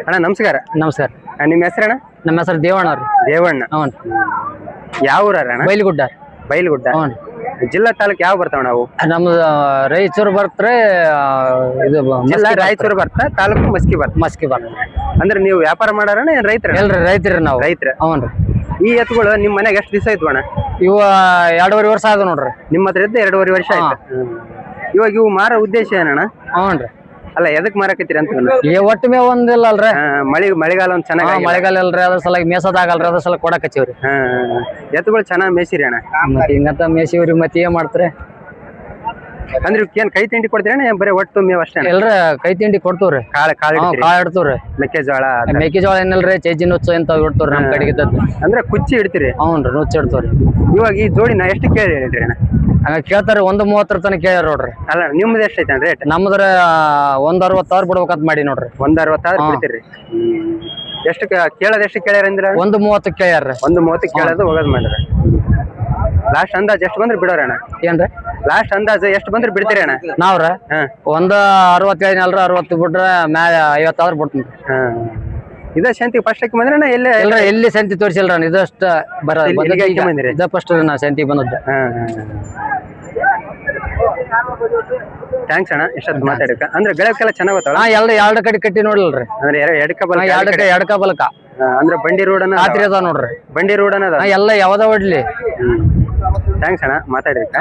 [SPEAKER 1] ಅಣ್ಣ ನಮಸ್ಕಾರ.
[SPEAKER 2] ನಮಸ್ಕಾರ.
[SPEAKER 1] ನಿಮ್ಮ ಹೆಸರಣ್ಣ?
[SPEAKER 2] ನಮ್ಮ ಹೆಸರು ದೇವಣ್ಣ ರೀ.
[SPEAKER 1] ದೇವಣ್ಣ.
[SPEAKER 2] ಹ್ಞೂ.
[SPEAKER 1] ಯಾವ ಊರಣ್ಣ?
[SPEAKER 2] ಬೈಲಗುಡ್ಡ.
[SPEAKER 1] ಬೈಲಗುಡ್ಡ.
[SPEAKER 2] ಹ್ಞೂ.
[SPEAKER 1] ಜಿಲ್ಲಾ ತಾಲೂಕು ಯಾವ ಬರ್ತಾವ ನಾವು?
[SPEAKER 2] ನಮ್ದು ರಾಯಚೂರು ಬರ್ತ್ರೆ. ಇದು
[SPEAKER 1] ಜಿಲ್ಲಾ ರಾಯಚೂರು ಬರ್ತಾ, ತಾಲೂಕು ಮಸ್ಕಿ ಬರ್ತಾ.
[SPEAKER 2] ಮಸ್ಕಿ ಬರ್ತ.
[SPEAKER 1] ಅಂದ್ರೆ ನೀವು ವ್ಯಾಪಾರ ಮಾಡಾರಣ ಏನ್ ರೈತರ?
[SPEAKER 2] ಎಲ್ರಿ ರೈತರಿ ನಾವು.
[SPEAKER 1] ರೈತರ.
[SPEAKER 2] ಹ್ಞೂ ರೀ.
[SPEAKER 1] ಈ ಎತ್ತುಗಳು ನಿಮ್ಮ ಮನೆಗೆ ಎಷ್ಟು ದಿವಸ ಆಯ್ತು ಅಣ್ಣ?
[SPEAKER 2] ಇವ 2.5 ವರ್ಷ ಆದ ನೋಡ್ರಿ.
[SPEAKER 1] ನಿಮ್ಮ ಹತ್ರ ಇದ್ದ 2.5 ವರ್ಷ ಆಯ್ತು. ಇವಾಗ ಇವು ಮಾರೋ ಉದ್ದೇಶ ಏನಣ್ಣ?
[SPEAKER 2] ಹ್ಞೂ ರೀ.
[SPEAKER 1] ಅಲ್ಲ ಎದಕ್ ಮಾರಕತ್ತೀರಿ ಅಂತ?
[SPEAKER 2] ಒಟ್ಟು ಮೇವ್ ಒಂದಿಲ್ಲ ಅಲ್ರಿ.
[SPEAKER 1] ಮಳೆಗಾಲ ಒಂದ್ ಚೆನ್ನಾಗಿ
[SPEAKER 2] ಮಳೆಗಾಲ ಅಲ್ರಿ, ಅದ್ರ ಸಲ ಮೇಸೋದಾಗಲ್ರಿ, ಅದ್ರ ಸಲ ಕೊಡಕ್ ಹಚ್ಚಿವ್ರಿ.
[SPEAKER 1] ಎತ್ತುಗಳು ಚೆನ್ನಾಗಿ ಮೇಸಿರಿ ಅಣ್ಣ?
[SPEAKER 2] ಮತ್ತೆ ಹಿಂಗಂತ ಮೇಸಿವ್ರಿ, ಮತ್ತೆ ಏನ್ ಮಾಡ್ತಾರೆ?
[SPEAKER 1] ಅಂದ್ರೆ ಏನ್ ಕೈ ತಿಂಡಿ ಕೊಡ್ತೀರಣ್ಣ? ಬರೀ ಒಟ್ಟು ಮೇವ್ ಅಷ್ಟೇ?
[SPEAKER 2] ಎಲ್ರ ಕೈ ತಿಂಡಿ ಕೊಡ್ತವ್ರಿ.
[SPEAKER 1] ಕಾಳು
[SPEAKER 2] ಇಡ್ತವ್ರಿ.
[SPEAKER 1] ಮೆಕ್ಕೆಜೋಳ
[SPEAKER 2] ಏನಿಲ್ರಿ, ಚಜ್ಜಿ ನುಚ್ಚು ಅಂತ ಇಡ್ತವ್ರಿ ನಮ್ ಕಡೆಗೆ.
[SPEAKER 1] ಅಂದ್ರೆ ಕುಚ್ಚಿ ಇಡ್ತೀರಿ?
[SPEAKER 2] ಹ್ಞೂ ರೀ, ನುಚ್ಚು ಇಡ್ತವ್ರಿ.
[SPEAKER 1] ಇವಾಗ ಈ ಜೋಡಿನ ಎಷ್ಟು ಕೇಳಿ ಹೇಳ್ರಿ ಅಣ್ಣ?
[SPEAKER 2] ಹಂಗ ಕೇಳ್ತಾರ 1.30 ತನಕ ಕೇಳ್ಯಾರ ನೋಡ್ರಿ.
[SPEAKER 1] ಅಲ್ಲ ನಿಮ್ದು ಎಷ್ಟೈತೆ ರೇಟ್?
[SPEAKER 2] ನಮ್ದ್ರ 1.60 ಬಿಡ್ಬೇಕಂತ ಮಾಡಿ ನೋಡ್ರಿ.
[SPEAKER 1] 1.60 ಬಿಡ್ತೀರಿ? ಎಷ್ಟು ಕೇಳೋದು? ಎಷ್ಟು ಕೇಳ್ಯಾರ ಅಂದ್ರೆ?
[SPEAKER 2] 1.30 ಕೇಳ್ಯಾರ.
[SPEAKER 1] 1.30 ಕೇಳೋದು ಹೋಗೋದು ಮಾಡ್ರ. ಲಾಸ್ಟ್ ಅಂದಾಜ್ ಎಷ್ಟು ಬಂದ್ರೆ ಬಿಡೋರಣ್ಣ?
[SPEAKER 2] ಏನ್ರಿ
[SPEAKER 1] ಲಾಸ್ಟ್ ಅಂದಾಜು ಎಷ್ಟು ಬಂದ್ರೆ ಬಿಡ್ತೀರಿ ಅಣ್ಣ?
[SPEAKER 2] ನಾವ್ರ 1.60 60 ಬಿಟ್ರೆ ಮ್ಯಾಲ 50 ಬಿಡ್ತೀನಿ.
[SPEAKER 1] ಇದ ಸಂತಿ ಫಸ್ಟ್ ಹಾಕಿ ಬಂದ್ರೆ
[SPEAKER 2] ಎಲ್ಲಿ ಸಂತಿ ತೋರಿಸಿಲ್ರ, ಇದಷ್ಟ ಇದ ಫಸ್ಟ್ ನಾ ಸಂತಿಗೆ ಬಂದದ್ದು.
[SPEAKER 1] ಥ್ಯಾಂಕ್ಸ್ ಅಣ್ಣ, ಎಷ್ಟೊತ್ತು ಮಾತಾಡಕ. ಅಂದ್ರೆ ಗಳಕ್ಕೆಲ್ಲ ಚೆನ್ನಾಗ್ ಗೊತ್ತಲ್ಲ?
[SPEAKER 2] ಎರಡು ಕಡೆ ಕಟ್ಟಿ ನೋಡಿಲ್ರಿ.
[SPEAKER 1] ಅಂದ್ರೆ ಎಡಕ
[SPEAKER 2] ಬಲಕ.
[SPEAKER 1] ಅಂದ್ರೆ ಬಂಡಿ ರೋಡ್
[SPEAKER 2] ರಾತ್ರಿ ಅದ ನೋಡ್ರಿ.
[SPEAKER 1] ಬಂಡಿ ರೋಡ್ ಅದ
[SPEAKER 2] ಎಲ್ಲ ಯಾವ್ದ ಹೊಡ್ಲಿ.
[SPEAKER 1] ಥ್ಯಾಂಕ್ಸ್ ಅಣ್ಣ, ಮಾತಾಡಿಕ.